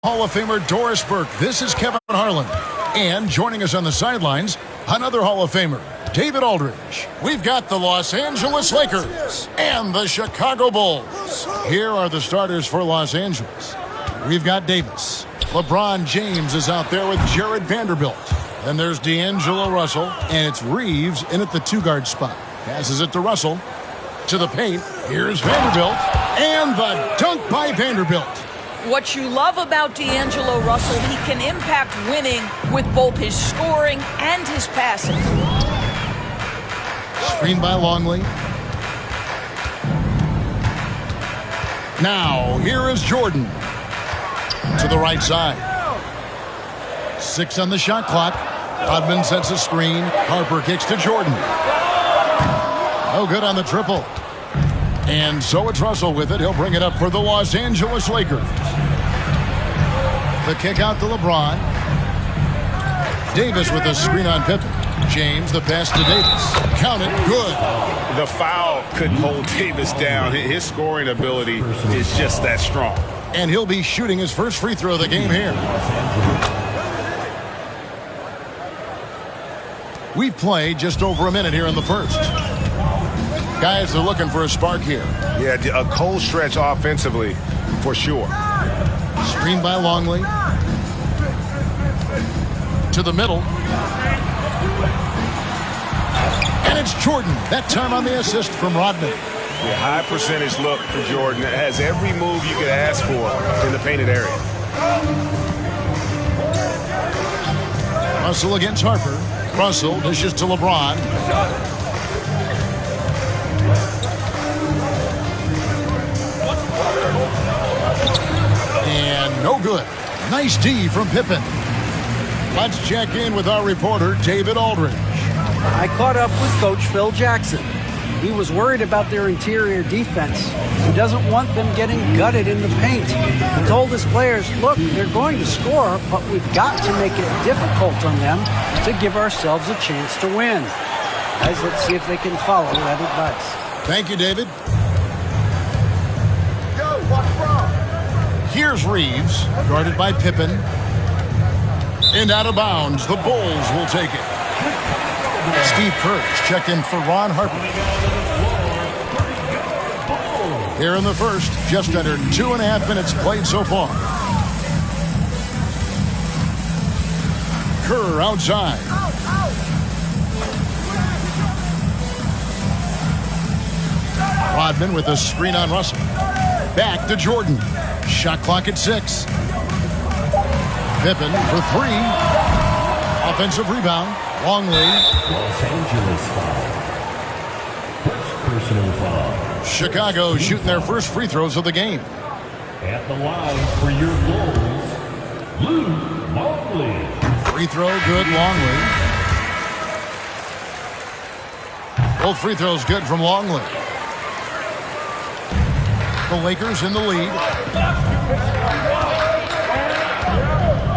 Hall of Famer Doris Burke. This is Kevin Harlan. And joining us on the sidelines, another Hall of Famer, David Aldridge. We've got the Los Angeles Lakers and the Chicago Bulls. Here are the starters for Los Angeles. We've got Davis. LeBron James is out there with Jared Vanderbilt. Then there's D'Angelo Russell, and it's Reeves in at the two-guard spot. Passes it to Russell. To the paint. Here's Vanderbilt. And the dunk by Vanderbilt. What you love about D'Angelo Russell, he can impact winning with both his scoring and his passing. Screen by Longley. Now, here is Jordan. To the right side. 6 on the shot clock. Rodman sets a screen. Harper kicks to Jordan. No good on the triple. And so it's Russell with it. He'll bring it up for the Los Angeles Lakers. The kick out to LeBron. Davis with a screen on Pippen. James, the pass to Davis. Count it, good. The foul couldn't hold Davis down. His scoring ability is just that strong. And he'll be shooting his first free throw of the game here. We've played just over a minute here in the first. Guys are looking for a spark here. Yeah, a cold stretch offensively, for sure. Screen by Longley. To the middle. And it's Jordan. That time on the assist from Rodman. Yeah, high percentage look for Jordan. It has every move you could ask for in the painted area. Russell against Harper. Russell dishes to LeBron. And no good. Nice D from Pippen. Let's check in with our reporter, David Aldridge. I caught up with Coach Phil Jackson. He was worried about their interior defense. He doesn't want them getting gutted in the paint. He told his players, look, they're going to score, but we've got to make it difficult on them to give ourselves a chance to win. Guys, let's see if they can follow that advice. Thank you, David. Here's Reeves, guarded by Pippen. And out of bounds, the Bulls will take it. Steve Kerr's checked in for Ron Harper. Here in the first, just under 2.5 minutes played so far. Kerr outside. Rodman with a screen on Russell. Back to Jordan. Shot clock at 6. Pippen for 3. Offensive rebound. Longley. Los Angeles foul. First personal foul. Chicago shooting their first free throws of the game. At the line for your goals, Longley. Free throw good, Longley. Both free throws good from Longley. The Lakers in the lead.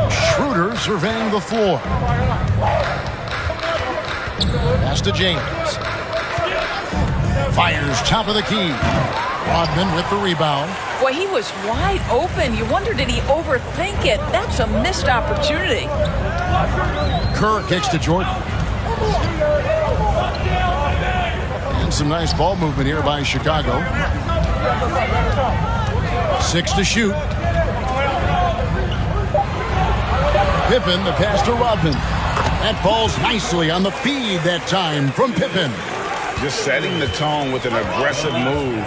Schroeder surveying the floor. Pass to James. Fires top of the key. Rodman with the rebound. Boy, he was wide open. You wonder, did he overthink it? That's a missed opportunity. Kerr kicks to Jordan. And some nice ball movement here by Chicago. 6 to shoot. Pippen, the pass to Rodman. That falls nicely on the feed that time from Pippen. Just setting the tone with an aggressive move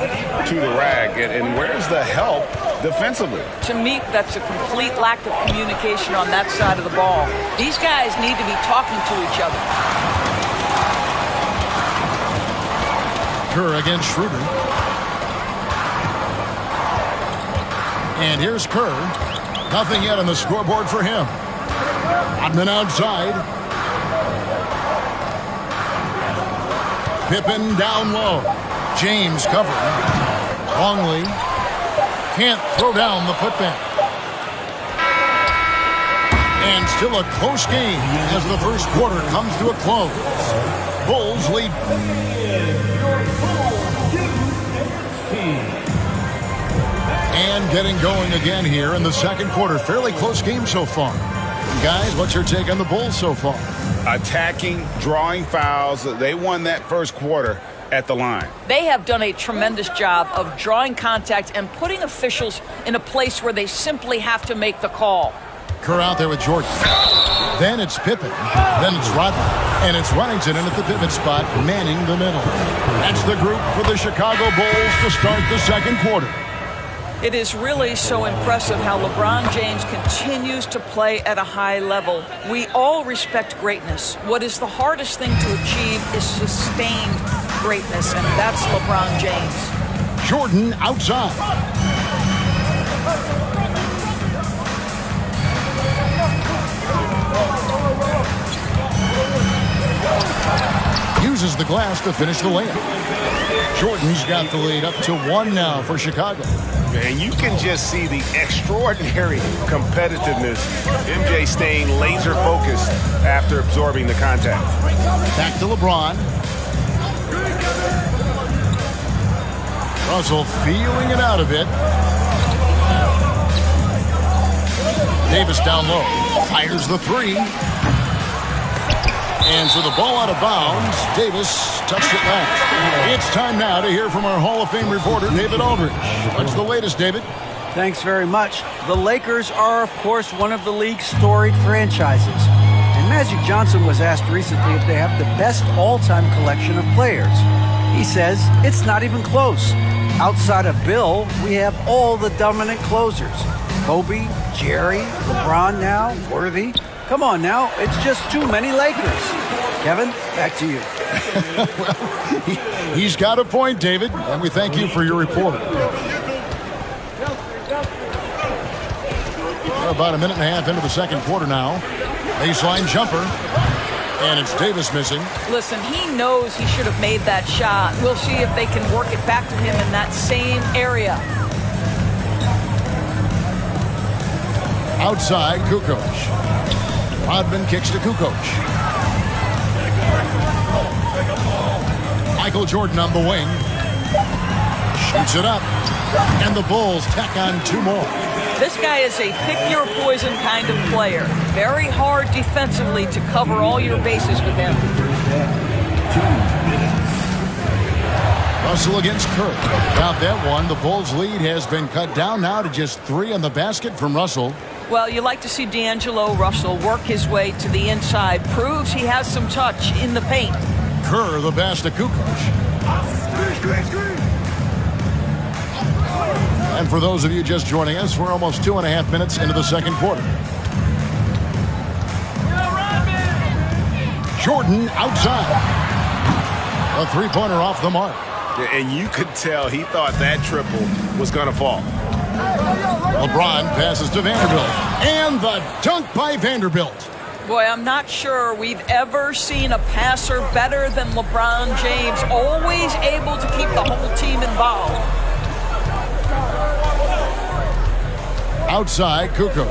to the rack. And where's the help defensively? To me, that's a complete lack of communication on that side of the ball. These guys need to be talking to each other. Kerr against Schroeder. And here's Kerr. Nothing yet on the scoreboard for him. Rodman outside. Pippen down low. James covering. Longley can't throw down the putback. And still a close game as the first quarter comes to a close. Bulls lead. And getting going again here in the second quarter. Fairly close game so far. Guys, what's your take on the Bulls so far? Attacking, drawing fouls. They won that first quarter at the line. They have done a tremendous job of drawing contact and putting officials in a place where they simply have to make the call. Kerr out there with Jordan. Then it's Pippen. Then it's Rodman. And it's Runington in at the pivot spot, manning the middle. That's the group for the Chicago Bulls to start the second quarter. It is really so impressive how LeBron James continues to play at a high level. We all respect greatness. What is the hardest thing to achieve is sustained greatness, and that's LeBron James. Jordan outside. Uses the glass to finish the layup. Jordan's got the lead up to 1 now for Chicago. And you can just see the extraordinary competitiveness. MJ staying laser focused after absorbing the contact. Back to LeBron. Russell feeling it out a bit. Davis down low. Fires the three. And so the ball out of bounds. Davis touched it last. It's time now to hear from our Hall of Fame reporter, David Aldridge. What's the latest, David? Thanks very much. The Lakers are, of course, one of the league's storied franchises. And Magic Johnson was asked recently if they have the best all-time collection of players. He says it's not even close. Outside of Bill, we have all the dominant closers. Kobe, Jerry, LeBron now, Worthy. Come on now, it's just too many Lakers. Kevin, back to you. Well, he's got a point, David, and we thank you for your report. We're about a minute and a half into the second quarter now. Baseline jumper, and it's Davis missing. Listen, he knows he should have made that shot. We'll see if they can work it back to him in that same area. Outside, Kukoc. Rodman kicks to Kukoc. Michael Jordan on the wing. Shoots it up. And the Bulls tack on 2 more. This guy is a pick-your-poison kind of player. Very hard defensively to cover all your bases with him. 2 minutes. Russell against Kerr. Without that one, the Bulls' lead has been cut down now to just 3 on the basket from Russell. Well, you like to see D'Angelo Russell work his way to the inside. Proves he has some touch in the paint. Kerr, the pass to Kukoc. And for those of you just joining us, we're almost 2.5 minutes into the second quarter. Jordan outside. A 3-pointer off the mark. And you could tell he thought that triple was going to fall. LeBron passes to Vanderbilt. And the dunk by Vanderbilt. Boy, I'm not sure we've ever seen a passer better than LeBron James. Always able to keep the whole team involved. Outside, Kukoc.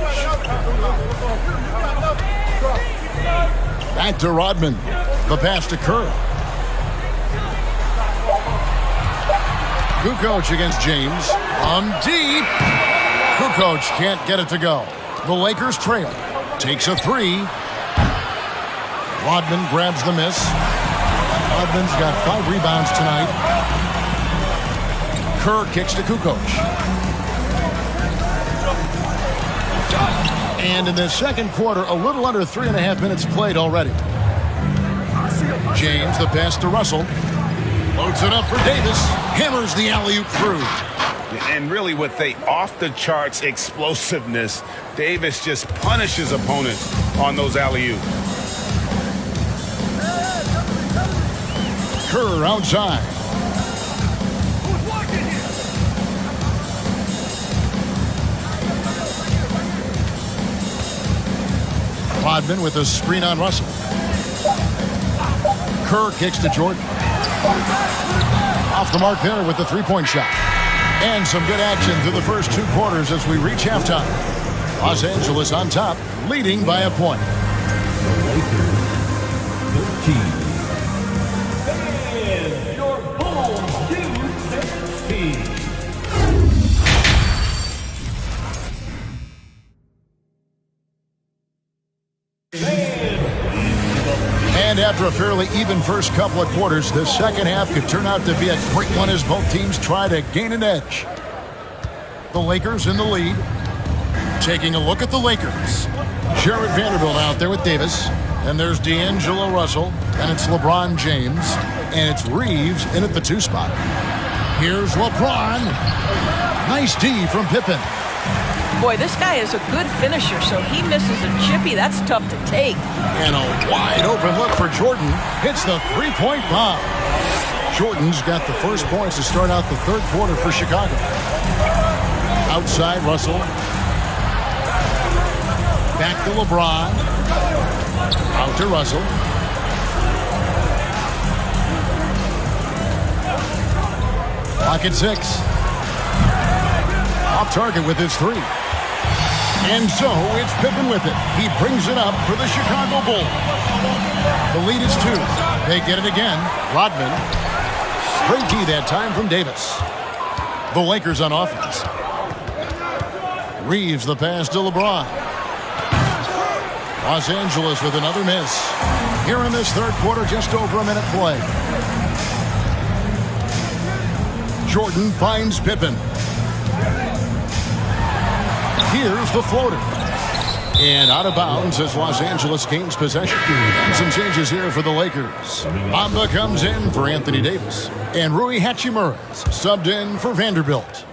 Back to Rodman. The pass to Kerr. Kukoc against James. On deep. Kukoc can't get it to go. The Lakers trail. Takes a 3. Rodman grabs the miss. Rodman's got 5 rebounds tonight. Kerr kicks to Kukoc. And in the second quarter, a little under 3.5 minutes played already. James, the pass to Russell. Loads it up for Davis. Hammers the alley-oop through. And really with the off-the-charts explosiveness, Davis just punishes opponents on those alley-oops. Kerr outside. Rodman with a screen on Russell. Kerr kicks to Jordan. Off the mark there with the 3-point shot. And some good action through the first 2 quarters as we reach halftime. Los Angeles on top, leading by a point. Lakers 13. And your Bulls do 16. And after a fairly even first couple of quarters, the second half could turn out to be a great one as both teams try to gain an edge. The Lakers in the lead. Taking a look at the Lakers. Jarrett Vanderbilt out there with Davis. And there's D'Angelo Russell. And it's LeBron James. And it's Reeves in at the 2 spot. Here's LeBron. Nice D from Pippen. Boy, this guy is a good finisher, so he misses a chippy. That's tough to take. And a wide open look for Jordan. Hits the 3-point bomb. Jordan's got the first points to start out the third quarter for Chicago. Outside Russell. Back to LeBron. Out to Russell. Clock at 6. Off target with his 3. And so it's Pippen with it. He brings it up for the Chicago Bulls. The lead is 2. They get it again. Rodman. Great D that time from Davis. The Lakers on offense. Reeves the pass to LeBron. Los Angeles with another miss. Here in this third quarter, just over a minute play. Jordan finds Pippen. Here's the floater. And out of bounds as Los Angeles gains possession. And some changes here for the Lakers. Bamba comes in for Anthony Davis. And Rui Hachimura subbed in for Vanderbilt.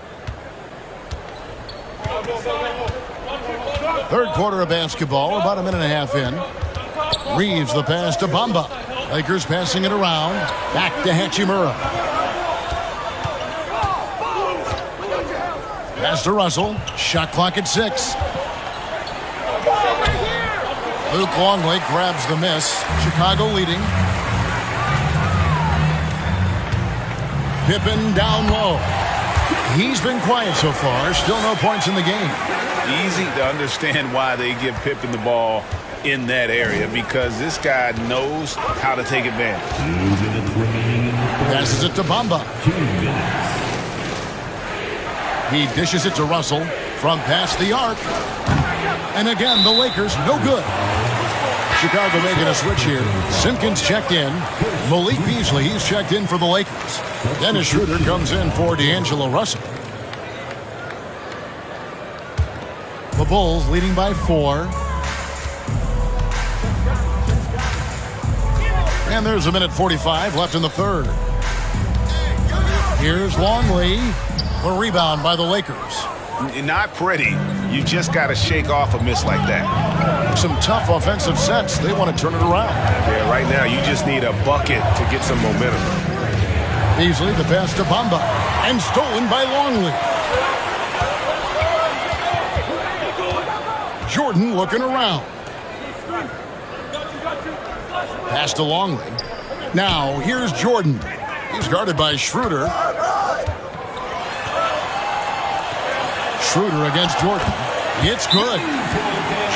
Third quarter of basketball, about a minute and a half in. Reeves the pass to Bamba. Lakers passing it around. Back to Hachimura. Pass to Russell. Shot clock at 6. Luke Longley grabs the miss. Chicago leading. Pippen down low. He's been quiet so far. Still no points in the game. Easy to understand why they give Pippen the ball in that area, because this guy knows how to take advantage. Passes it to Bamba. He dishes it to Russell from past the arc. And again, the Lakers no good. Chicago making a switch here. Simpkins checked in. Malik Beasley, he's checked in for the Lakers. Dennis Schroeder comes in for D'Angelo Russell. The Bulls leading by 4. And there's a minute 45 left in the third. Here's Longley. The rebound by the Lakers. Not pretty. You just got to shake off a miss like that. Some tough offensive sets. They want to turn it around. Yeah, right now you just need a bucket to get some momentum. Beasley the pass to Bamba. And stolen by Longley. Jordan looking around. Pass to Longley. Now here's Jordan. He's guarded by Schroeder. Schroeder against Jordan. It's good.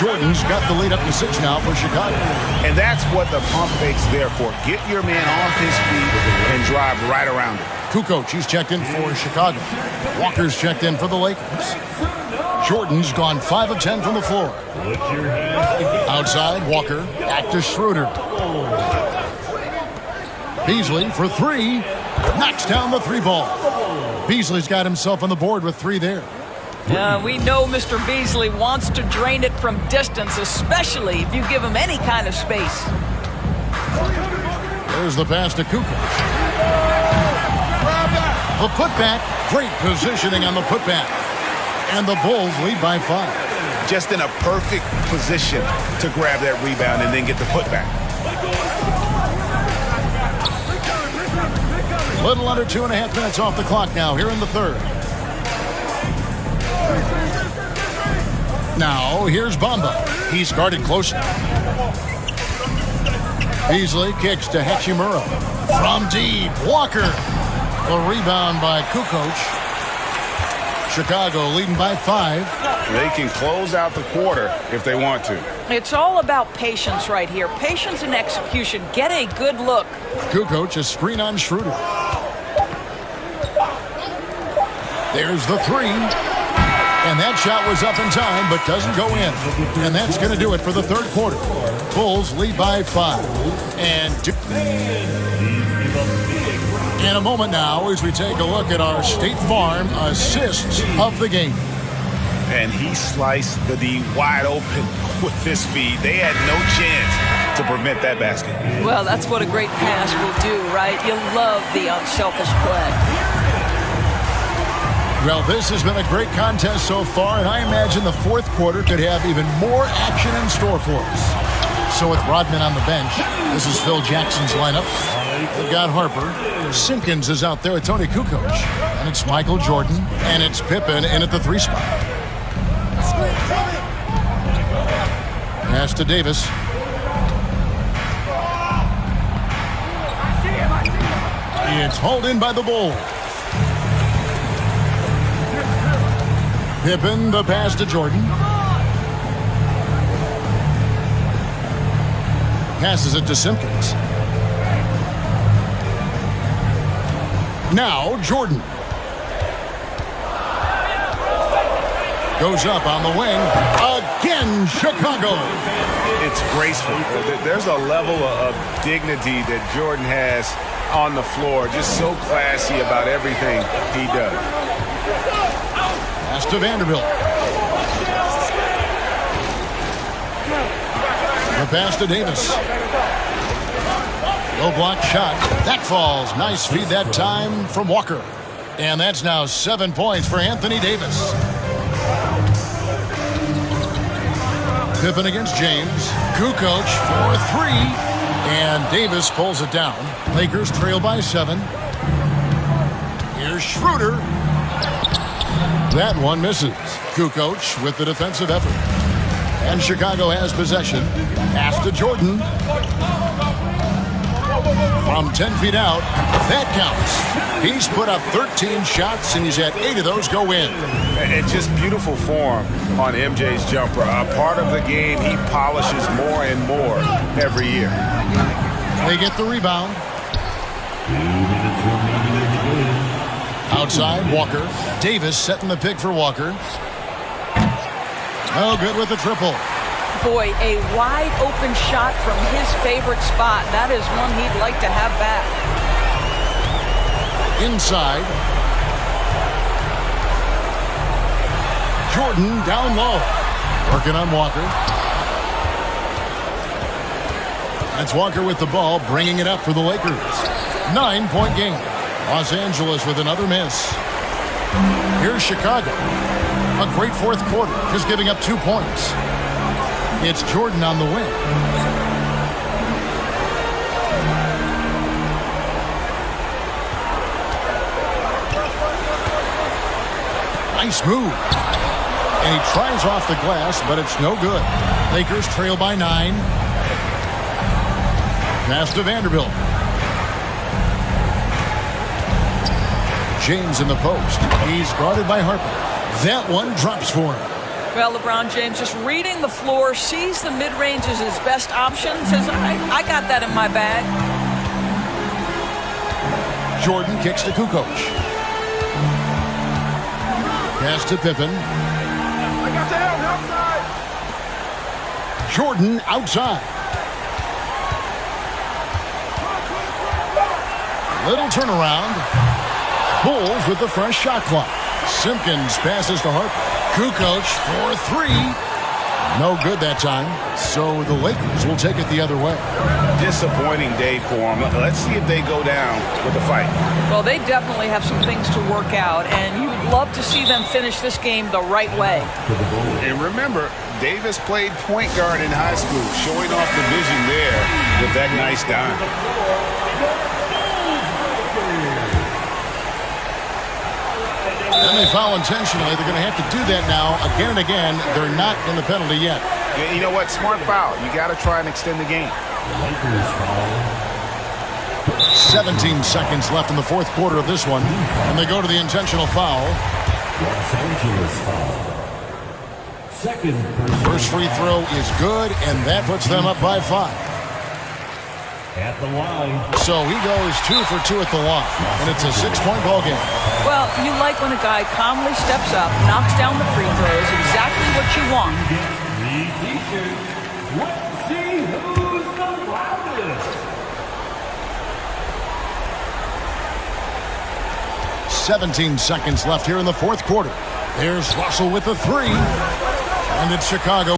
Jordan's got the lead up to 6 now for Chicago. And that's what the pump fake's there for. Get your man off his feet and drive right around him. Kukoc, he's checked in for Chicago. Walker's checked in for the Lakers. Jordan's gone 5 of 10 from the floor. Outside, Walker. Back to Schroeder. Beasley for 3. Knocks down the 3 ball. Beasley's got himself on the board with 3 there. We know Mr. Beasley wants to drain it from distance, especially if you give him any kind of space. There's the pass to Kukoc. The putback. Great positioning on the putback. And the Bulls lead by 5. Just in a perfect position to grab that rebound and then get the putback. Little under 2.5 minutes off the clock now here in the third. Now, here's Bamba. He's guarded closely. Beasley kicks to Hachimura. From deep, Walker. The rebound by Kukoc. Chicago leading by 5. They can close out the quarter if they want to. It's all about patience right here. Patience and execution. Get a good look. Kukoc, a screen on Schroeder. There's the 3. And that shot was up in time, but doesn't go in. And that's going to do it for the third quarter. Bulls lead by 5. And in a moment now, as we take a look at our State Farm assists of the game. And he sliced the D wide open with this feed. They had no chance to prevent that basket. Well, that's what a great pass will do, right? You love the unselfish play. Well, this has been a great contest so far, and I imagine the fourth quarter could have even more action in store for us. So with Rodman on the bench, this is Phil Jackson's lineup. They've got Harper. Simpkins is out there with Tony Kukoc. And it's Michael Jordan. And it's Pippen in at the 3 spot. Pass to Davis. It's hauled in by the Bulls. Pippen, the pass to Jordan. Passes it to Simpkins. Now Jordan. Goes up on the wing. Again, Chicago. It's graceful. There's a level of dignity that Jordan has on the floor. Just so classy about everything he does. Pass to Vanderbilt. The pass to Davis. Low block shot. That falls. Nice feed that time from Walker. And that's now 7 points for Anthony Davis. Pippen against James. Kukoc for 3. And Davis pulls it down. Lakers trail by 7. Here's Schroeder. That one misses. Kukoc with the defensive effort. And Chicago has possession. Pass to Jordan. From 10 feet out, that counts. He's put up 13 shots, and he's had 8 of those go in. And just beautiful form on MJ's jumper. A part of the game he polishes more and more every year. They get the rebound. Outside, Walker. Davis setting the pick for Walker. Oh, good with the triple. Boy, a wide open shot from his favorite spot. That is one he'd like to have back. Inside. Jordan down low. Working on Walker. That's Walker with the ball, bringing it up for the Lakers. 9-point game. Los Angeles with another miss. Here's Chicago. A great fourth quarter, just giving up 2 points. It's Jordan on the wing. Nice move. And he tries off the glass, but it's no good. Lakers trail by 9. Pass to Vanderbilt. James in the post. He's guarded by Harper. That one drops for him. Well, LeBron James just reading the floor, sees the mid-range as his best option, says, I got that in my bag. Jordan kicks to Kukoc. Pass to Pippen. Jordan outside. Little turnaround. Bulls with the fresh shot clock. Simpkins passes to Harper. Kukoc for 3. No good that time. So the Lakers will take it the other way. Disappointing day for them. Let's see if they go down with the fight. Well, they definitely have some things to work out, and you would love to see them finish this game the right way. And remember, Davis played point guard in high school, showing off the vision there with that nice dime. And they foul intentionally. They're going to have to do that now again and again. They're not in the penalty yet. You know what? Smart foul. You got to try and extend the game. 17 seconds left in the fourth quarter of this one. And they go to the intentional foul. Los Angeles foul. Second. First free throw is good, and that puts them up by 5. At the line. So he goes 2 for 2 at the line, and it's a 6-point ball game. Well, you like when a guy calmly steps up, knocks down the free throws, exactly what you want. You get 3 t-shirts. Let's see who's the loudest. 17 seconds left here in the fourth quarter. There's Russell with the 3, and it's Chicago.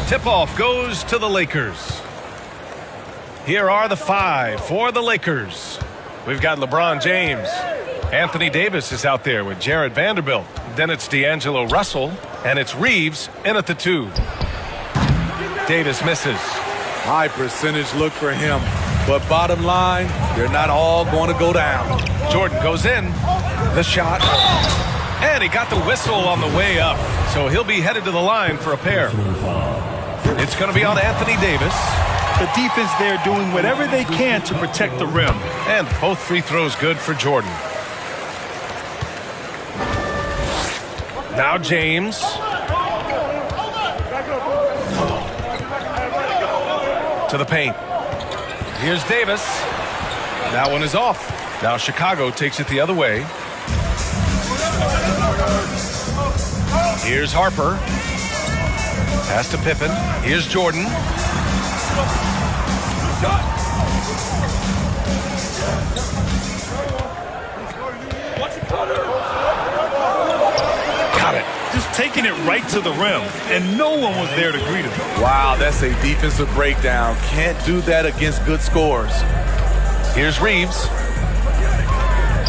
Tip-off goes to the Lakers. Here are the 5 for the Lakers. We've got LeBron James. Anthony Davis is out there with Jared Vanderbilt. Then it's D'Angelo Russell, and it's Reeves in at the 2. Davis misses. High percentage look for him. But bottom line, they're not all going to go down. Jordan goes in. The shot. And he got the whistle on the way up. So he'll be headed to the line for a pair. It's going to be on Anthony Davis. The defense there doing whatever they can to protect the rim. And both free throws good for Jordan. Now James. To the paint. Here's Davis. That one is off. Now Chicago takes it the other way. Here's Harper. Pass to Pippen. Here's Jordan. Got it. Just taking it right to the rim, and no one was there to greet him. Wow, that's a defensive breakdown. Can't do that against good scores. Here's Reeves.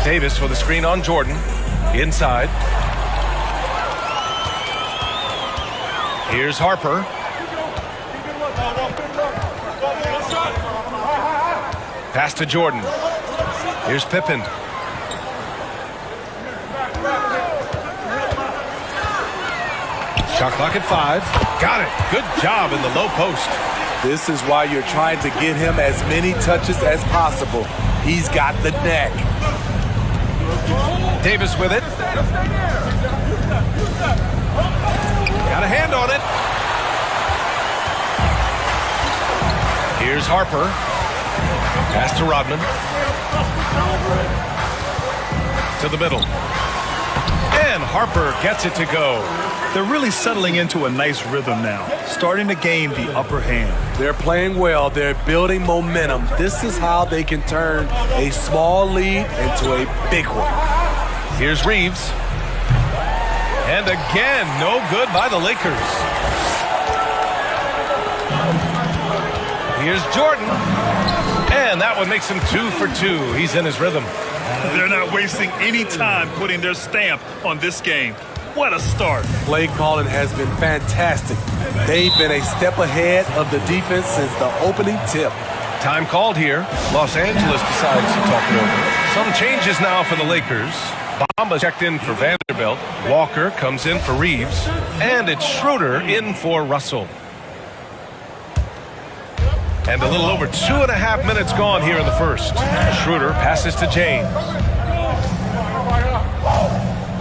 Davis with a screen on Jordan. Inside. Here's Harper. Pass to Jordan. Here's Pippen. Shot clock at 5. Got it. Good job in the low post. This is why you're trying to get him as many touches as possible. He's got the neck. Davis with it. Got a hand on it. Here's Harper. Pass to Rodman. To the middle. And Harper gets it to go. They're really settling into a nice rhythm now, starting to gain the upper hand. They're playing well. They're building momentum. This is how they can turn a small lead into a big one. Here's Reeves. And again, no good by the Lakers. Here's Jordan. And that one makes him 2 for 2. He's in his rhythm. They're not wasting any time putting their stamp on this game. What a start. Play calling has been fantastic. They've been a step ahead of the defense since the opening tip. Time called here. Los Angeles decides to talk it over. Some changes now for the Lakers. Bamba checked in for Vanderbilt. Walker comes in for Reeves. And it's Schroeder in for Russell. And a little over 2.5 minutes gone here in the first. Schroeder passes to James.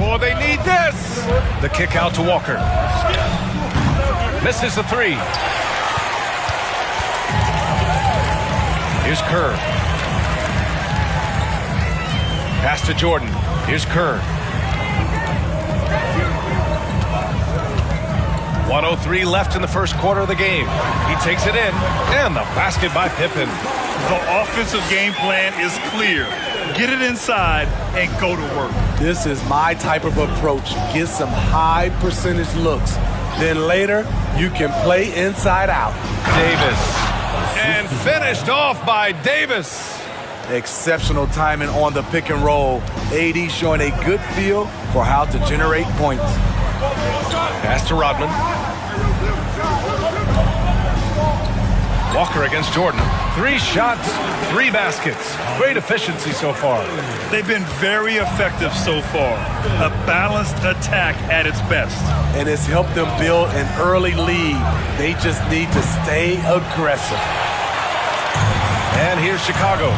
Oh, they need this. The kick out to Walker. Misses the 3. Here's Kerr. Pass to Jordan. Here's Kerr. 1:03 left in the first quarter of the game. He takes it in, and the basket by Pippen. The offensive game plan is clear. Get it inside and go to work. This is my type of approach. Get some high percentage looks. Then later, you can play inside out. Davis. And finished off by Davis. Exceptional timing on the pick and roll. AD showing a good feel for how to generate points. Pass to Rodman. Walker against Jordan. 3 shots, 3 baskets. Great efficiency so far. They've been very effective so far. A balanced attack at its best. And it's helped them build an early lead. They just need to stay aggressive. And here's Chicago.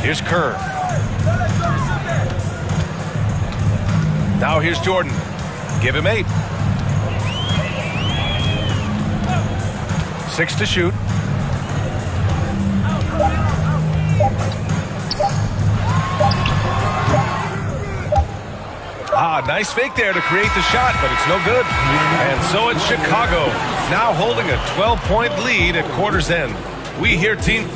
Here's Kerr. Now here's Jordan. Give him 8. 6 to shoot. Nice fake there to create the shot, but it's no good. And so it's Chicago, now holding a 12-point lead at quarter's end. We hear team.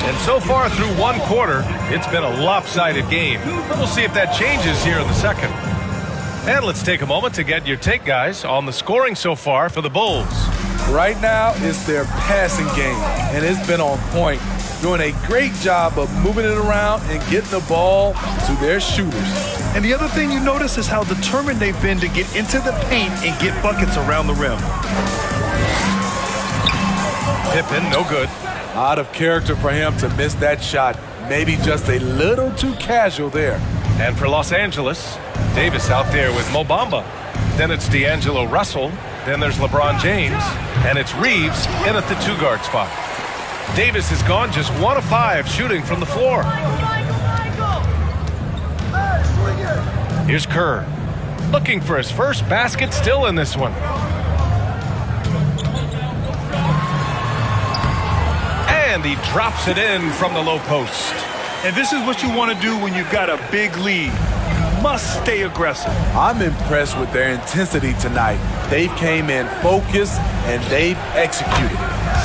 And so far through one quarter, it's been a lopsided game. We'll see if that changes here in the second. And let's take a moment to get your take, guys, on the scoring so far for the Bulls. Right now, it's their passing game, and it's been on point. Doing a great job of moving it around and getting the ball to their shooters. And the other thing you notice is how determined they've been to get into the paint and get buckets around the rim. Pippen, no good. Out of character for him to miss that shot. Maybe just a little too casual there. And for Los Angeles, Davis out there with Mo Bamba. Then it's D'Angelo Russell. Then there's LeBron James. And it's Reeves in at the 2-guard spot. Davis has gone just 1 of 5 shooting from the floor. Here's Kerr, looking for his first basket, still in this one. And he drops it in from the low post. And this is what you want to do when you've got a big lead. You must stay aggressive. I'm impressed with their intensity tonight. They've came in focused and they've executed.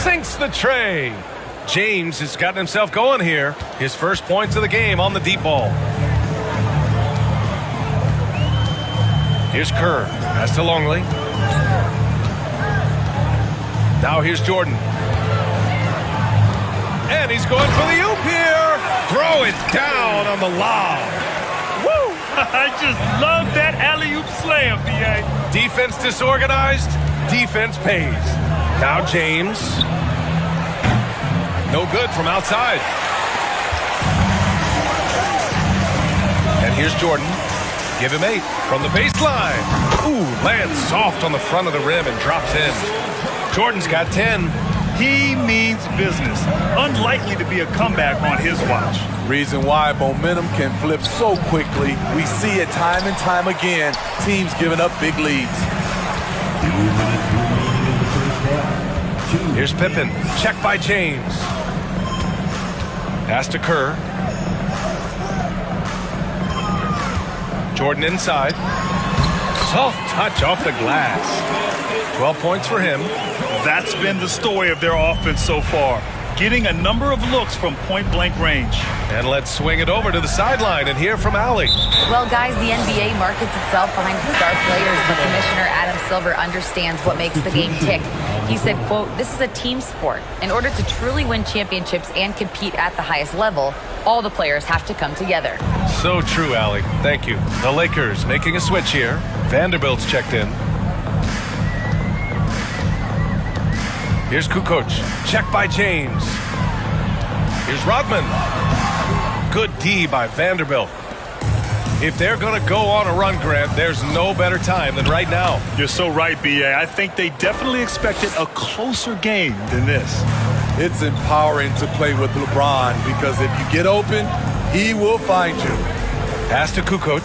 Sinks the tray. James has gotten himself going here. His first points of the game on the deep ball. Here's Kerr. Pass to Longley. Now here's Jordan. And he's going for the oop here. Throw it down on the lob. Woo! I just love that alley-oop slam, B.A. Defense disorganized. Defense pays. Now James. No good from outside. And here's Jordan. Give him 8 from the baseline. Ooh, lands soft on the front of the rim and drops in. Jordan's got 10. He means business. Unlikely to be a comeback on his watch. Reason why momentum can flip so quickly. We see it time and time again. Teams giving up big leads. Here's Pippen. Check by James. Pass to Kerr. Jordan inside. Soft touch off the glass. 12 points for him. That's been the story of their offense so far. Getting a number of looks from point-blank range. And let's swing it over to the sideline and hear from Allie. Well, guys, the NBA markets itself behind its star players, but Commissioner Adam Silver understands what makes the game tick. He said, quote, "This is a team sport. In order to truly win championships and compete at the highest level, all the players have to come together." So true, Allie. Thank you. The Lakers making a switch here. Vanderbilt's checked in. Here's Kukoc. Check by James. Here's Rodman. Good D by Vanderbilt. If they're going to go on a run, Grant, there's no better time than right now. You're so right, B.A. I think they definitely expected a closer game than this. It's empowering to play with LeBron because if you get open, he will find you. Pass to Kukoc.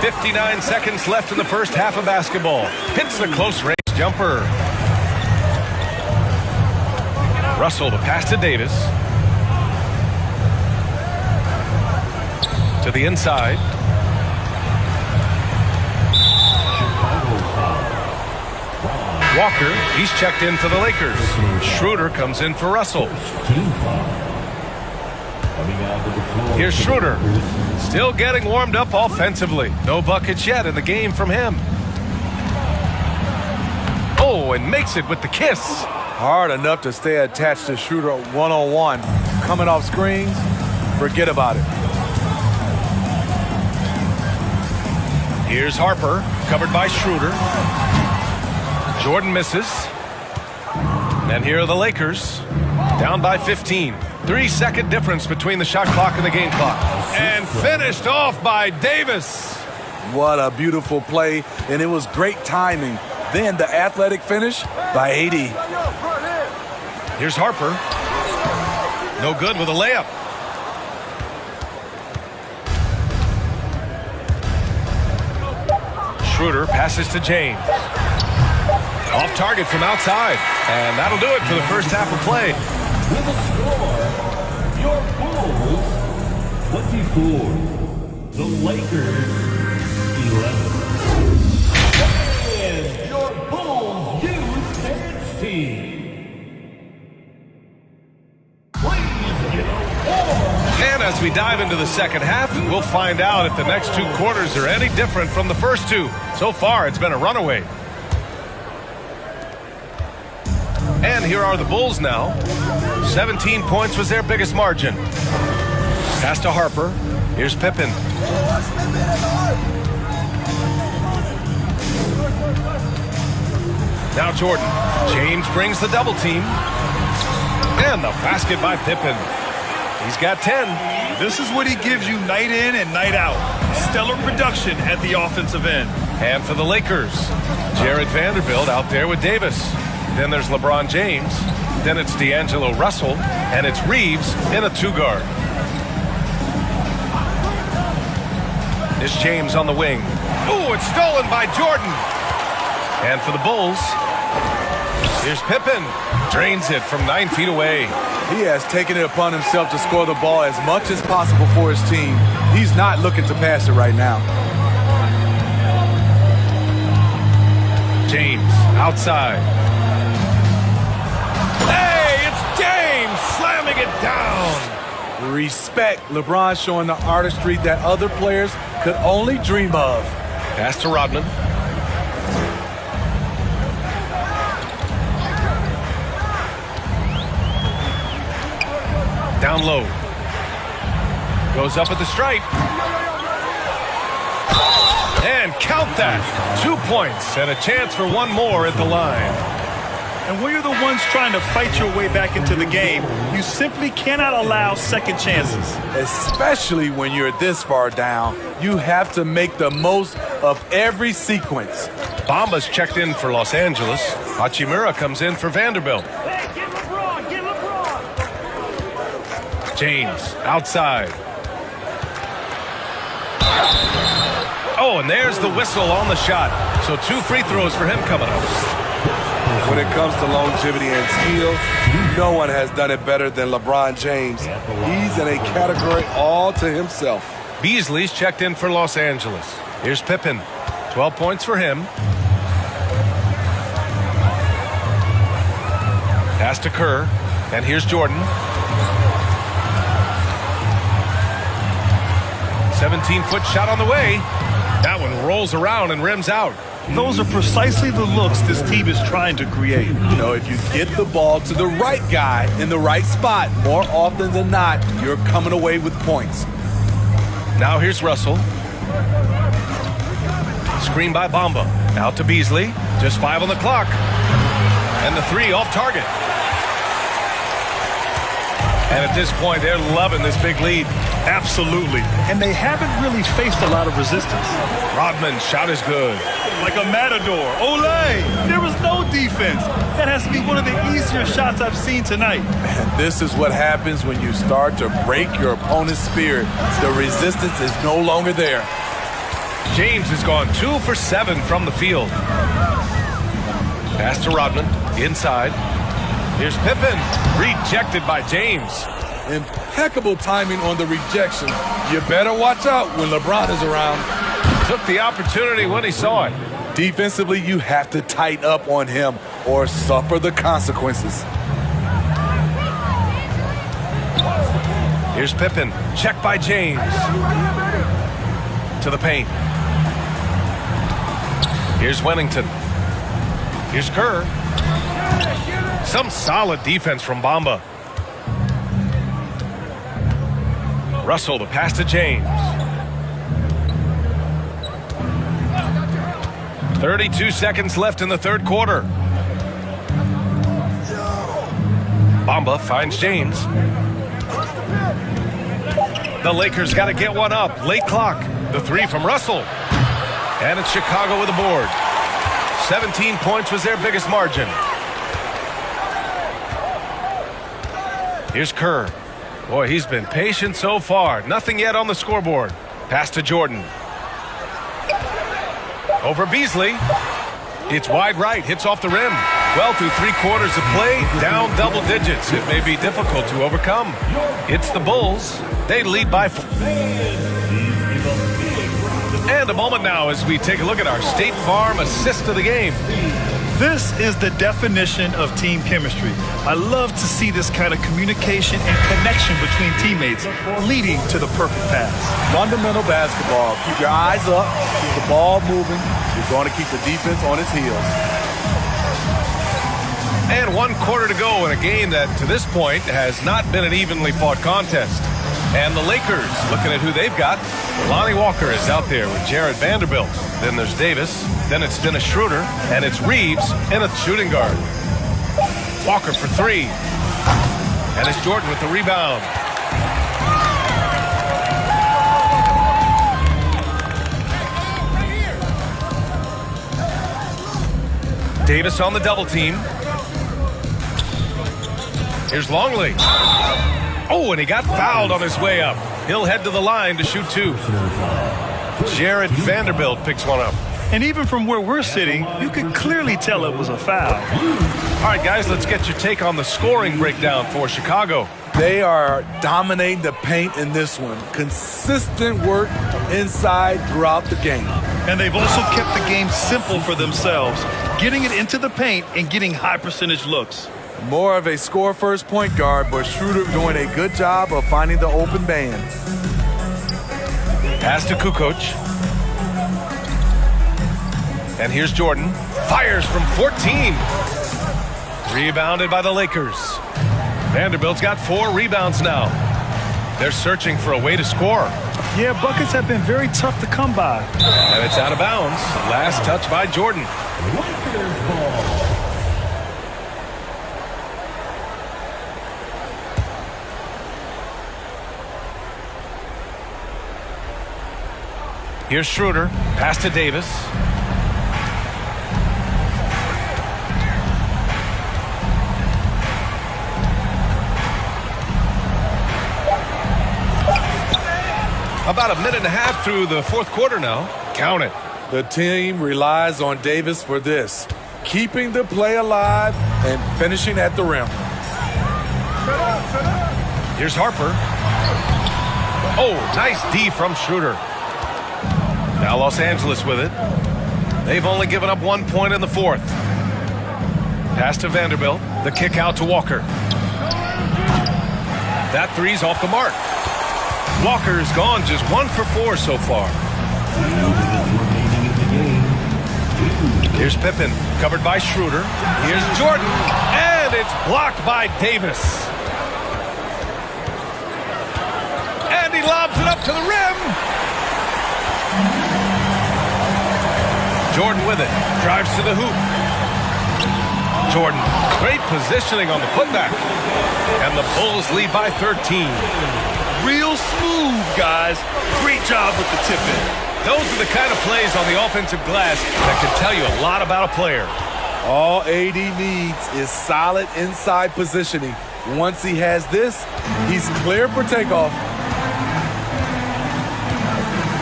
59 seconds left in the first half of basketball. Hits the close-range jumper. Russell to pass to Davis. To the inside. Walker, he's checked in for the Lakers. Schroeder comes in for Russell. Here's Schroeder. Still getting warmed up offensively. No buckets yet in the game from him. Oh, and makes it with the kiss. Hard enough to stay attached to Schroeder one-on-one. Coming off screens, forget about it. Here's Harper, covered by Schroeder. Jordan misses. And here are the Lakers, down by 15. 3-second difference between the shot clock and the game clock. And finished off by Davis. What a beautiful play, and it was great timing. Then the athletic finish by AD. Here's Harper. No good with a layup. Schroeder passes to James. Off target from outside. And that'll do it for the first half of play. With a score, your Bulls 24, the Lakers 11. And your Bulls youth dance team. And as we dive into the second half, we'll find out if the next two quarters are any different from the first two. So far, it's been a runaway. And here are the Bulls now. 17 points was their biggest margin. Pass to Harper. Here's Pippen. Now Jordan. James brings the double team. And the basket by Pippen. He's got 10. This is what he gives you night in and night out. Stellar production at the offensive end. And for the Lakers, Jared Vanderbilt out there with Davis. Then there's LeBron James. Then it's D'Angelo Russell. And it's Reeves in a two-guard. It's James on the wing. Ooh, it's stolen by Jordan. And for the Bulls, here's Pippen. Drains it from 9 feet away. He has taken it upon himself to score the ball as much as possible for his team. He's not looking to pass it right now. James outside. Hey, it's James slamming it down. Respect. LeBron showing the artistry that other players could only dream of. Pass to Rodman. Down low. Goes up at the stripe. And count that. 2 points and a chance for one more at the line. And when you're the ones trying to fight your way back into the game, you simply cannot allow second chances. Especially when you're this far down, you have to make the most of every sequence. Bamba's checked in for Los Angeles. Hachimura comes in for Vanderbilt. Hey, get LeBron, get LeBron. James outside. Oh, and there's the whistle on the shot. So 2 free throws for him coming up. When it comes to longevity and skill, no one has done it better than LeBron James. He's in a category all to himself. Beasley's checked in for Los Angeles. Here's Pippen. 12 points for him. Pass to Kerr. And here's Jordan. 17-foot shot on the way. That one rolls around and rims out. Those are precisely the looks this team is trying to create. You know, if you get the ball to the right guy in the right spot, more often than not, you're coming away with points. Now here's Russell. Screen by Bamba. Out to Beasley. Just 5 on the clock. And the 3 off target. And at this point, they're loving this big lead. Absolutely. And they haven't really faced a lot of resistance. Rodman's shot is good. Like a matador. Olé! There was no defense. That has to be one of the easier shots I've seen tonight. And this is what happens when you start to break your opponent's spirit. The resistance is no longer there. James has gone 2 for 7 from the field. Pass to Rodman. Inside. Here's Pippen. Rejected by James. Impeccable timing on the rejection. You better watch out when LeBron is around. Took the opportunity when he saw it. Defensively, you have to tighten up on him or suffer the consequences. Here's Pippen. Checked by James. To the paint. Here's Wennington. Here's Kerr. Some solid defense from Bamba. Russell, the pass to James. 32 seconds left in the third quarter. Bamba finds James. The Lakers got to get one up. Late clock. The three from Russell. And it's Chicago with the board. 17 points was their biggest margin. Here's Kerr. Boy, he's been patient so far. Nothing yet on the scoreboard. Pass to Jordan. Over Beasley. It's wide right. Hits off the rim. Well, through 3/4 of play, down double digits. It may be difficult to overcome. It's the Bulls. They lead by 4. And a moment now as we take a look at our State Farm assist of the game. This is the definition of team chemistry. I love to see this kind of communication and connection between teammates leading to the perfect pass. Fundamental basketball. Keep your eyes up. Keep the ball moving. You're going to keep the defense on its heels. And 1/4 to go in a game that, to this point, has not been an evenly fought contest. And the Lakers, looking at who they've got. Lonnie Walker is out there with Jared Vanderbilt. Then there's Davis. Then it's Dennis Schroeder. And it's Reeves in a shooting guard. Walker for 3. And it's Jordan with the rebound. Davis on the double team. Here's Longley. Oh, and he got fouled on his way up. He'll head to the line to shoot 2. Jared Vanderbilt picks one up. And even from where we're sitting, you can clearly tell it was a foul. All right, guys, let's get your take on the scoring breakdown for Chicago. They are dominating the paint in this one. Consistent work inside throughout the game. And they've also kept the game simple for themselves, getting it into the paint and getting high percentage looks. More of a score-first point guard, but Schroeder doing a good job of finding the open man. Pass to Kukoc. And here's Jordan. Fires from 14. Rebounded by the Lakers. Vanderbilt's got 4 rebounds now. They're searching for a way to score. Yeah, buckets have been very tough to come by. And it's out of bounds. Last touch by Jordan. Here's Schroeder. Pass to Davis. About a minute and a half through the 4th quarter now. Count it. The team relies on Davis for this. Keeping the play alive and finishing at the rim. Here's Harper. Oh, nice D from Schroeder. Now Los Angeles with it. They've only given up 1 point in the 4th. Pass to Vanderbilt. The kick out to Walker. That three's off the mark. Walker's gone just 1 for 4 so far. Here's Pippen, covered by Schroeder. Here's Jordan, and it's blocked by Davis. And he lobs it up to the rim. Jordan with it, drives to the hoop. Jordan, great positioning on the putback. And the Bulls lead by 13. Real smooth, guys. Great job with the tip-in. Those are the kind of plays on the offensive glass that can tell you a lot about a player. All AD needs is solid inside positioning. Once he has this, he's clear for takeoff.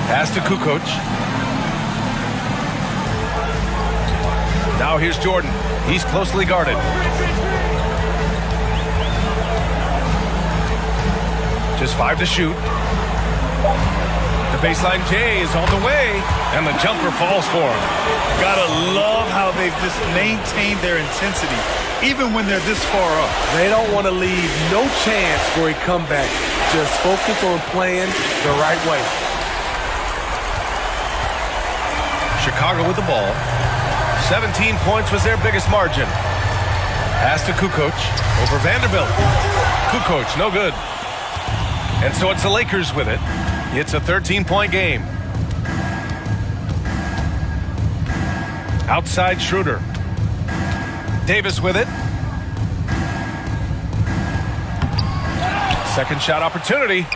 Pass to Kukoc. Now here's Jordan. He's closely guarded. Just 5 to shoot. The baseline J is on the way, and the jumper falls for him. Gotta love how they've just maintained their intensity, even when they're this far up. They don't want to leave no chance for a comeback. Just focus on playing the right way. Chicago with the ball. 17 points was their biggest margin. Pass to Kukoc over Vanderbilt. Kukoc, no good. And so it's the Lakers with it. It's a 13-point game. Outside Schroeder. Davis with it. Second shot opportunity.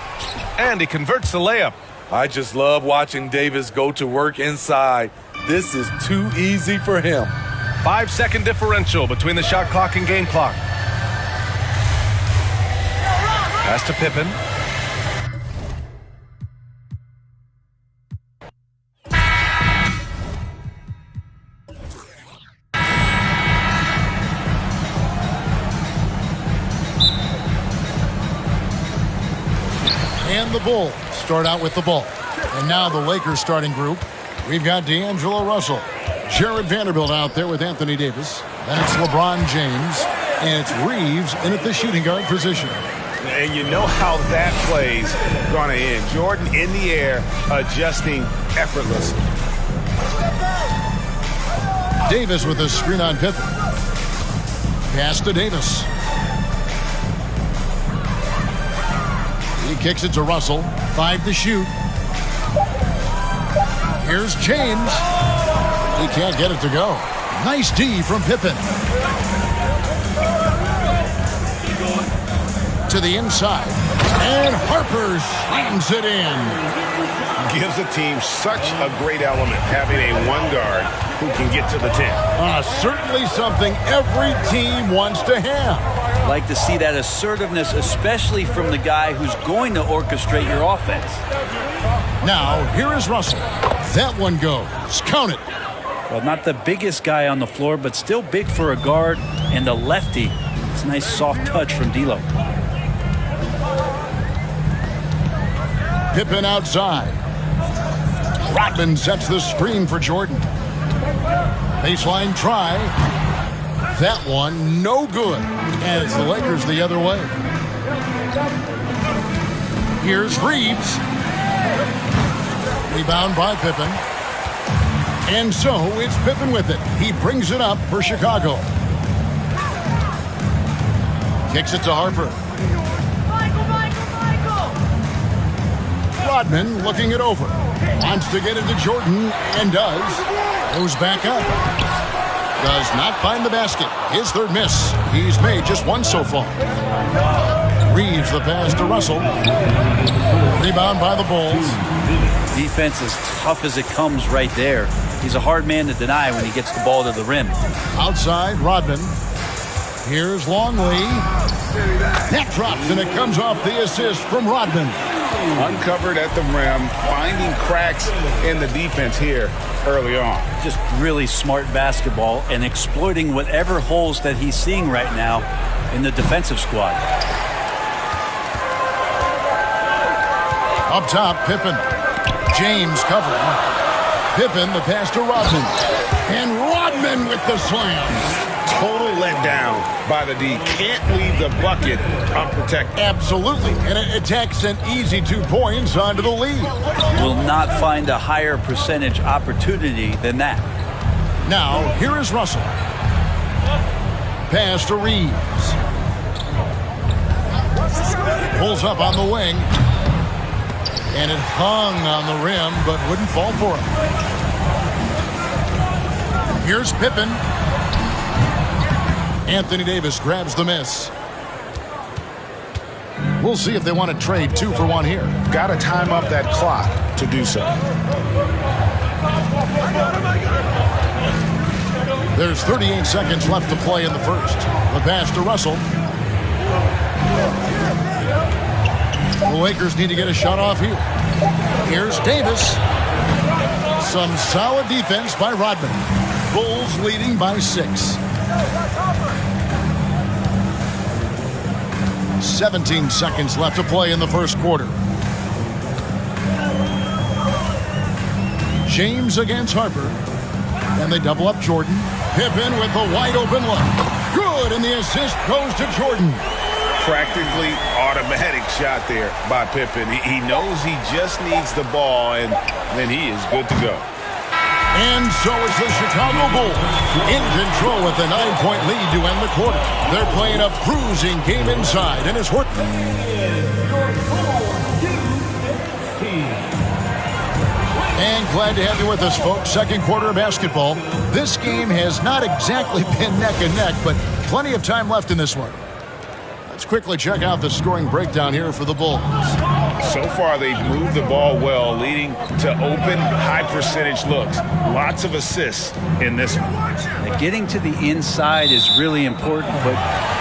And he converts the layup. I just love watching Davis go to work inside. This is too easy for him. 5-second differential between the shot clock and game clock. Pass to Pippen. And the Bulls start out with the ball. And now the Lakers starting group. We've got D'Angelo Russell. Jared Vanderbilt out there with Anthony Davis. Then it's LeBron James. And it's Reeves in at the shooting guard position. And you know how that play's going to end. Jordan in the air, adjusting effortlessly. Davis with a screen on Pippen. Pass to Davis. He kicks it to Russell. 5 to shoot. Here's James. He can't get it to go. Nice D from Pippen. To the inside. And Harper slams it in. Gives a team such a great element, having a one guard who can get to the 10. Certainly something every team wants to have. Like to see that assertiveness, especially from the guy who's going to orchestrate your offense. Now, here is Russell. That one goes. Count it. Well, not the biggest guy on the floor, but still big for a guard and a lefty. It's a nice soft touch from D'Lo. Pippen outside. Rodman sets the screen for Jordan. Baseline try. That one, no good. And it's the Lakers the other way. Here's Reeves. Rebound by Pippen. And so it's Pippen with it. He brings it up for Chicago. Kicks it to Harper. Rodman looking it over. Wants to get it to Jordan, and does. Goes back up. Does not find the basket. His third miss. He's made just one so far. Reeves the pass to Russell. Rebound by the Bulls. Defense is tough as it comes right there. He's a hard man to deny when he gets the ball to the rim. Outside, Rodman. Here's Longley. That drops, and it comes off the assist from Rodman. Uncovered at the rim, finding cracks in the defense here early on. Just really smart basketball and exploiting whatever holes that he's seeing right now in the defensive squad. Up top, Pippen. James covering. Pippen, the pass to Rodman. And Rodman with the slam. Total letdown by the D. Can't leave the bucket unprotected. Absolutely. And it takes an easy 2 points onto the lead. Will not find a higher percentage opportunity than that. Now, here is Russell. Pass to Reeves. Pulls up on the wing. And it hung on the rim, but wouldn't fall for him. Here's Pippen. Anthony Davis grabs the miss. We'll see if they want to trade 2 for 1 here. Got to time up that clock to do so. There's 38 seconds left to play in the first. The pass to Russell. The Lakers need to get a shot off here. Here's Davis. Some solid defense by Rodman. Bulls leading by 6. 17 seconds left to play in the first quarter. James against Harper. And they double up Jordan. Pippen with a wide open look. Good, and the assist goes to Jordan. Practically automatic shot there by Pippen. He knows he just needs the ball, and then he is good to go. And so is the Chicago Bulls in control with a 9-point lead to end the quarter. They're playing a bruising game inside, and it's Horton. And glad to have you with us, folks. Second quarter of basketball. This game has not exactly been neck and neck, but plenty of time left in this one. Let's quickly check out the scoring breakdown here for the Bulls. So far, they've moved the ball well, leading to open, high-percentage looks. Lots of assists in this one. Now, getting to the inside is really important, but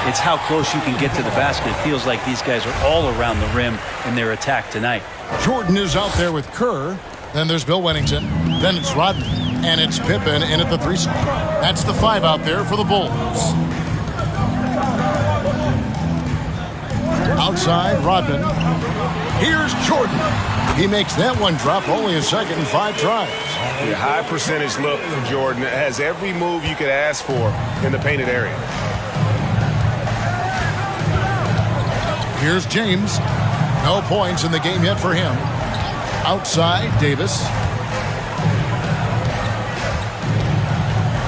it's how close you can get to the basket. It feels like these guys are all around the rim in their attack tonight. Jordan is out there with Kerr. Then there's Bill Wennington. Then it's Rodman. And it's Pippen in at the 3 spot. That's the 5 out there for the Bulls. Outside, Rodman. Here's Jordan. He makes that one drop, only a second and 5 tries. A high percentage look from Jordan. It has every move you could ask for in the painted area. Here's James. No points in the game yet for him. Outside, Davis.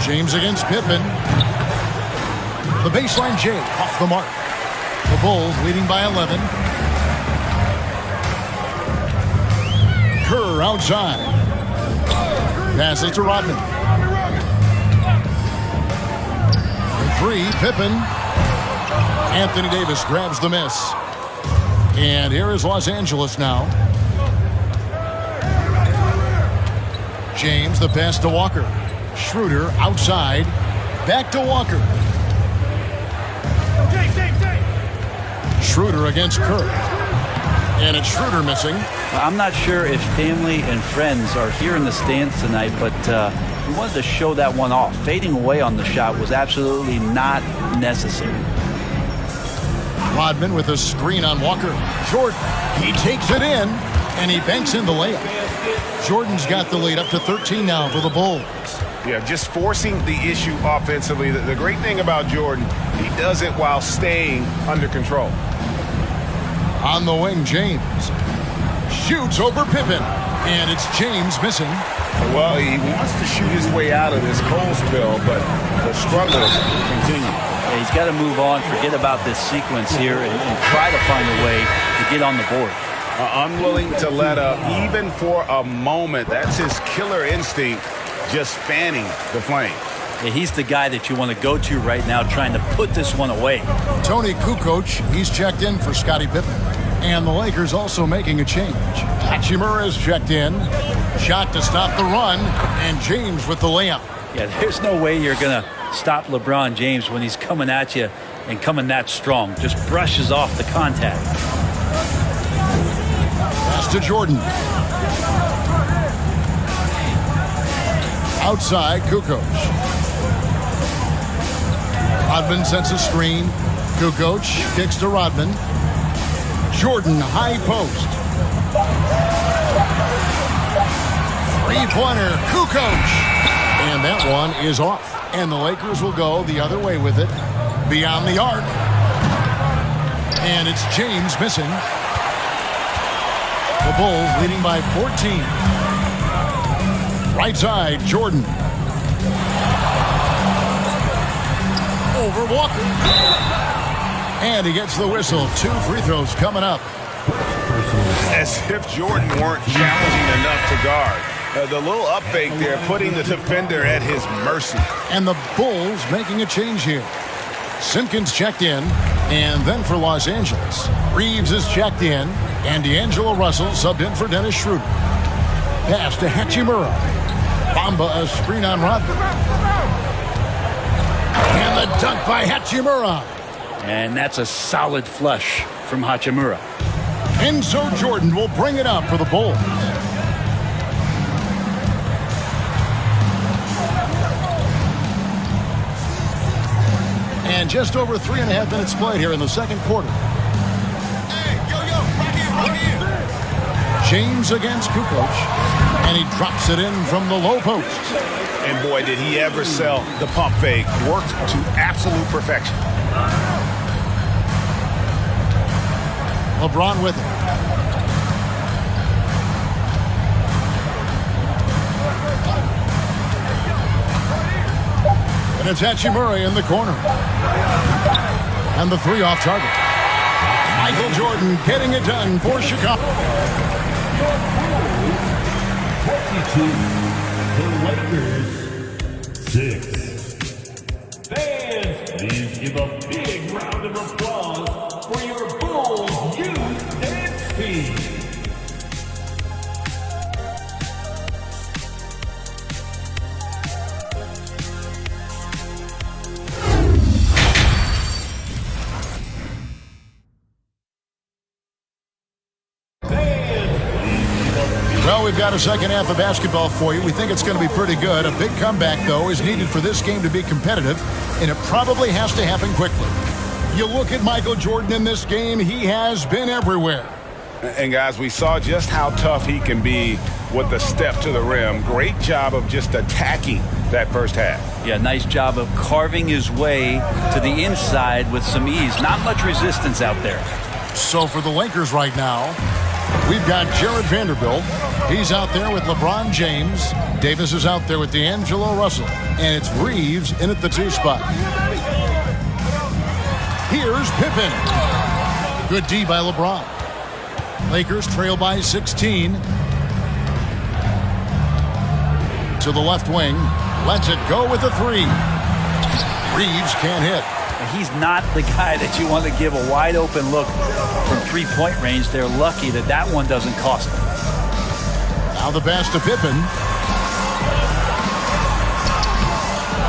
James against Pippen. The baseline J off the mark. The Bulls leading by 11. Kerr outside. Passes to Rodman. The 3, Pippen. Anthony Davis grabs the miss. And here is Los Angeles now. James, the pass to Walker. Schroeder outside. Back to Walker. Schroeder against Kerr. And it's Schroeder missing. I'm not sure if family and friends are here in the stands tonight, but we wanted to show that one off. Fading away on the shot was absolutely not necessary. Rodman with a screen on Walker. Jordan, he takes it in, and he banks in the layup. Jordan's got the lead up to 13 now for the Bulls. Yeah, just forcing the issue offensively. The great thing about Jordan, he does it while staying under control. On the wing, James. Shoots over Pippen, and it's James missing. Well, he wants to shoot his way out of this cold spell, but the struggle continues. Yeah, he's got to move on, forget about this sequence here, and try to find a way to get on the board. Unwilling to let up even for a moment. That's his killer instinct, just fanning the flame. Yeah, he's the guy that you want to go to right now, trying to put this one away. Tony Kukoc, he's checked in for Scottie Pippen. And the Lakers also making a change. Hachimura's checked in. Shot to stop the run. And James with the layup. Yeah, there's no way you're going to stop LeBron James when he's coming at you and coming that strong. Just brushes off the contact. Pass to Jordan. Outside, Kukoc. Rodman sends a screen. Kukoc kicks to Rodman. Jordan, high post. Three-pointer, Kukoc. And that one is off. And the Lakers will go the other way with it. Beyond the arc. And it's James missing. The Bulls leading by 14. Right side, Jordan. Over Walker. And he gets the whistle. 2 free throws coming up. As if Jordan weren't challenging enough to guard. The little up fake there, putting the defender at his mercy. And the Bulls making a change here. Simpkins checked in. And then for Los Angeles, Reeves is checked in. And D'Angelo Russell subbed in for Dennis Schroeder. Pass to Hachimura. Bamba a screen on Rodman. And the dunk by Hachimura. And that's a solid flush from Hachimura. And so Jordan will bring it up for the Bulls. And just over 3.5 minutes played here in the second quarter. James against Kukoc. And he drops it in from the low post. And boy, did he ever sell the pump fake. Worked to absolute perfection. LeBron with it. And it's Hachimura in the corner. And the 3 off target. Michael Jordan getting it done for Chicago. 22, the Lakers 6. Fans, please give a big round of applause James. Well, we've got a second half of basketball for you. We think it's going to be pretty good. A big comeback, though, is needed for this game to be competitive, and it probably has to happen quickly. You look at Michael Jordan in this game, he has been everywhere. And, guys, we saw just how tough he can be with the step to the rim. Great job of just attacking that first half. Yeah, nice job of carving his way to the inside with some ease. Not much resistance out there. So for the Lakers right now, we've got Jared Vanderbilt. He's out there with LeBron James. Davis is out there with D'Angelo Russell. And it's Reeves in at the 2 spot. Here's Pippen. Good D by LeBron. Lakers trail by 16. To the left wing. Lets it go with a 3. Reeves can't hit. He's not the guy that you want to give a wide open look from 3-point range. They're lucky that that one doesn't cost them. Now the pass to Pippen.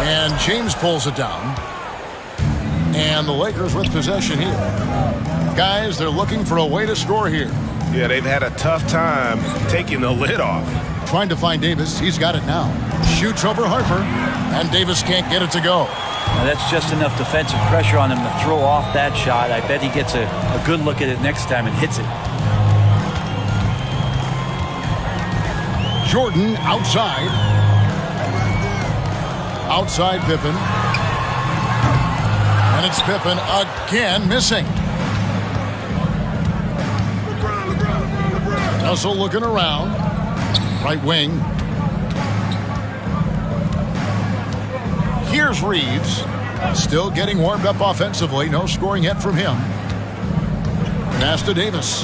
And James pulls it down. And the Lakers with possession here. Guys, they're looking for a way to score here. Yeah, they've had a tough time taking the lid off. Trying to find Davis. He's got it now. Shoots over Harper. And Davis can't get it to go. Now that's just enough defensive pressure on him to throw off that shot. I bet he gets a good look at it next time and hits it. Jordan outside. Outside Pippen. And it's Pippen again missing. Russell looking around. Right wing. Here's Reeves. Still getting warmed up offensively. No scoring yet from him. Pass to Davis.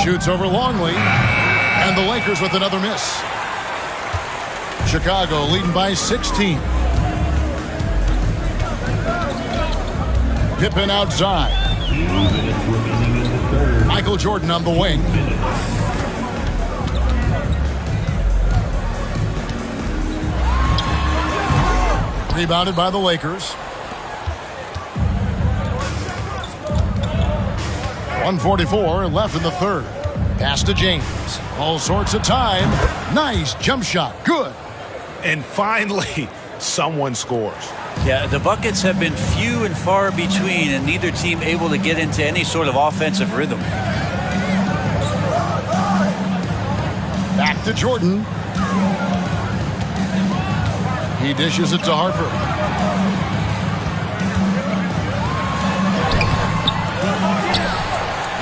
Shoots over Longley. And the Lakers with another miss. Chicago leading by 16. Pippen outside. Michael Jordan on the wing. Rebounded by the Lakers. 1:44 left in the third. Pass to James. All sorts of time. Nice jump shot. Good. And finally, someone scores. Yeah, the buckets have been few and far between, and neither team able to get into any sort of offensive rhythm. Back to Jordan. He dishes it to Harper.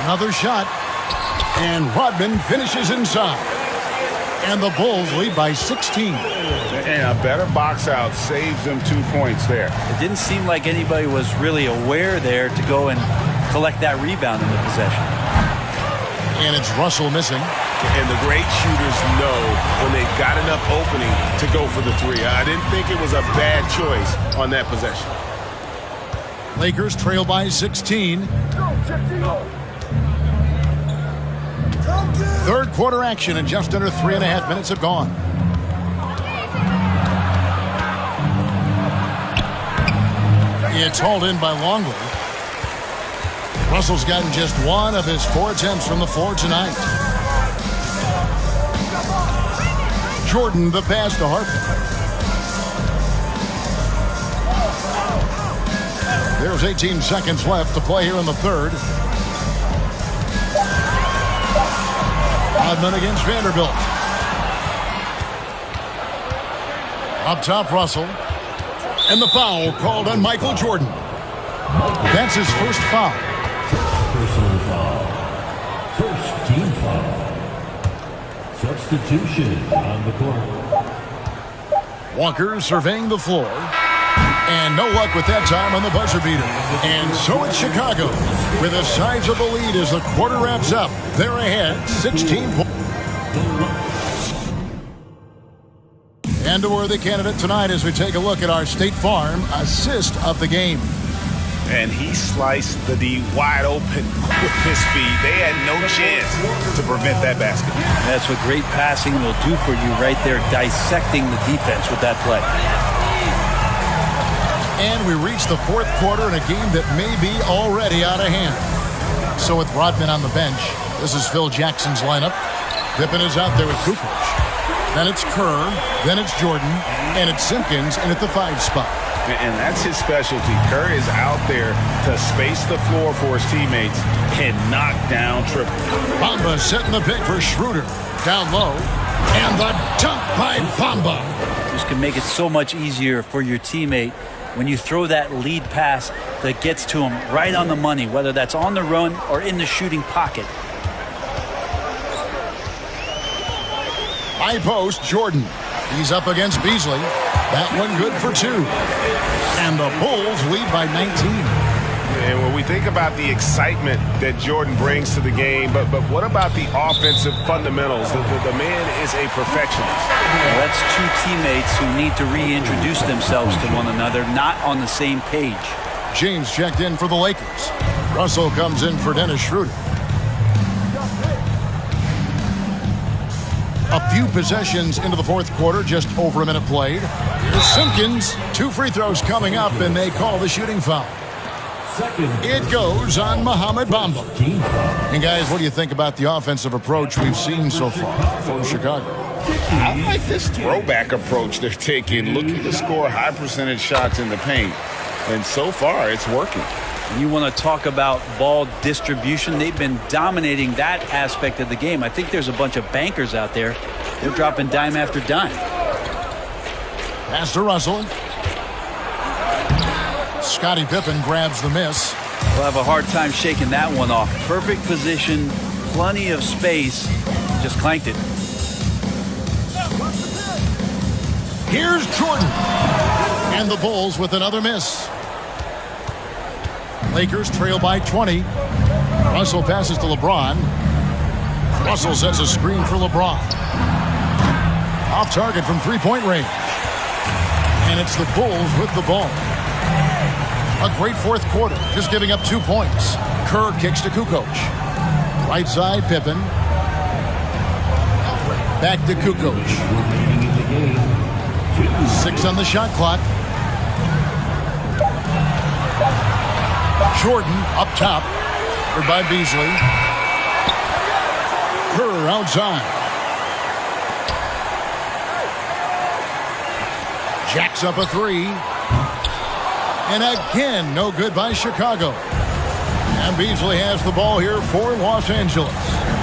Another shot. And Rodman finishes inside. And the Bulls lead by 16. And a better box out saves them 2 points there. It didn't seem like anybody was really aware there to go and collect that rebound in the possession. And it's Russell missing. And the great shooters know when they've got enough opening to go for the 3. I didn't think it was a bad choice on that possession. Lakers trail by 16. Third quarter action, and just under 3.5 minutes have gone. It's hauled in by Longley. Russell's gotten just 1 of his 4 attempts from the floor tonight. Jordan, the pass to Harper. There's 18 seconds left to play here in the third. Rodman against Vanderbilt. Up top, Russell. And the foul called on Michael Jordan. That's his first foul. Personal foul. First team foul. Substitution on the court. Walker surveying the floor. And no luck with that time on the buzzer beater. And so it's Chicago with a sizable lead as the quarter wraps up. They're ahead, 16 points. And a worthy candidate tonight as we take a look at our State Farm assist of the game. And he sliced the D wide open with his feet. They had no chance to prevent that basket. That's what great passing will do for you right there, dissecting the defense with that play. And we reach the fourth quarter in a game that may be already out of hand. So with Rodman on the bench, this is Phil Jackson's lineup. Pippen is out there with Kukoc. Then it's Kerr, then it's Jordan, and it's Simpkins in at the 5 spot. And that's his specialty. Kerr is out there to space the floor for his teammates and knock down triple. Bamba setting the pick for Schroeder. Down low. And the dunk by Bamba. This can make it so much easier for your teammate when you throw that lead pass that gets to him right on the money, whether that's on the run or in the shooting pocket. High post, Jordan. He's up against Beasley. That one good for 2. And the Bulls lead by 19. And when we think about the excitement that Jordan brings to the game, but what about the offensive fundamentals? The man is a perfectionist. Well, that's two teammates who need to reintroduce themselves to one another, not on the same page. James checked in for the Lakers. Russell comes in for Dennis Schroeder. A few possessions into the fourth quarter, just over a minute played. Here's Simpkins. 2 free throws coming up, and they call the shooting foul. It goes on Mohamed Bamba. And guys, what do you think about the offensive approach we've seen so far for Chicago? I like this throwback approach they're taking, looking to score high percentage shots in the paint. And so far, it's working. You want to talk about ball distribution. They've been dominating that aspect of the game. I think there's a bunch of bankers out there. They're dropping dime after dime. Pass to Russell. Scottie Pippen grabs the miss. We'll have a hard time shaking that one off. Perfect position, plenty of space. Just clanked it. Here's Jordan. And the Bulls with another miss. Lakers trail by 20. Russell passes to LeBron. Russell sets a screen for LeBron. Off target from three-point range. And it's the Bulls with the ball. A great fourth quarter, just giving up 2 points. Kerr kicks to Kukoc. Right side, Pippen. Back to Kukoc. 6 on the shot clock. Jordan up top. Covered by Beasley. Kerr outside. Jacks up a 3. And again, no good by Chicago. And Beasley has the ball here for Los Angeles.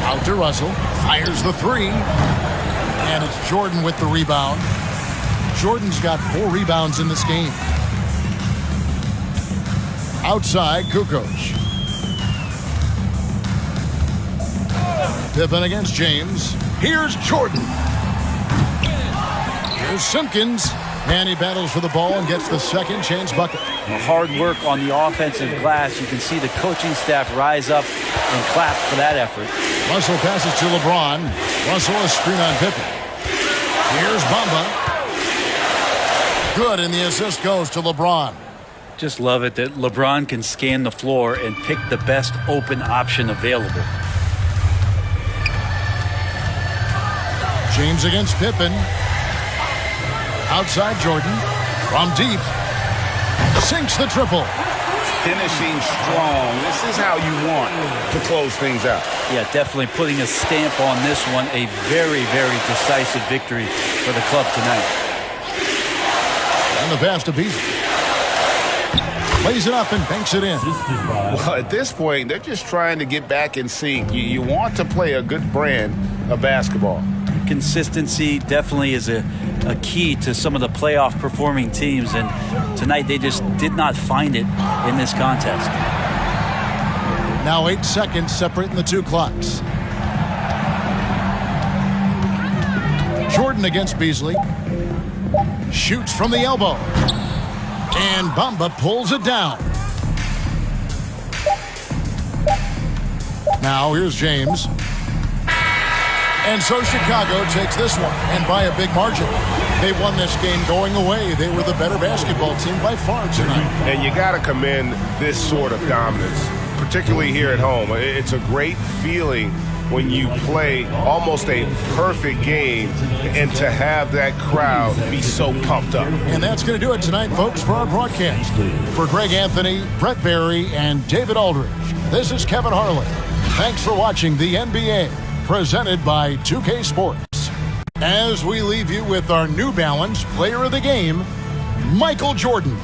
Out to Russell. Fires the 3. And it's Jordan with the rebound. Jordan's got 4 rebounds in this game. Outside, Kukoc. Pippen against James. Here's Jordan. Here's Simpkins. And he battles for the ball and gets the second chance bucket. Hard work on the offensive glass. You can see the coaching staff rise up and clap for that effort. Russell passes to LeBron. Russell a screen on Pippen. Here's Bamba. Good, and the assist goes to LeBron. Just love it that LeBron can scan the floor and pick the best open option available. James against Pippen. Outside Jordan. From deep. Sinks the triple. Finishing strong. This is how you want to close things out. Yeah, definitely putting a stamp on this one. A very, very decisive victory for the club tonight. And the pass to Beasley. Plays it up and banks it in. Well, at this point, they're just trying to get back in sync. You want to play a good brand of basketball. Consistency definitely is a key to some of the playoff performing teams, and tonight they just did not find it in this contest. Now 8 seconds separating the 2 clocks. Jordan against Beasley. Shoots from the elbow. And Bamba pulls it down. Now here's James. And so Chicago takes this one, and by a big margin. They won this game going away. They were the better basketball team by far tonight. And you got to commend this sort of dominance, particularly here at home. It's a great feeling when you play almost a perfect game and to have that crowd be so pumped up. And that's going to do it tonight, folks, for our broadcast. For Greg Anthony, Brett Barry, and David Aldridge, this is Kevin Harlan. Thanks for watching the NBA, presented by 2K Sports. As we leave you with our New Balance Player of the Game, Michael Jordan.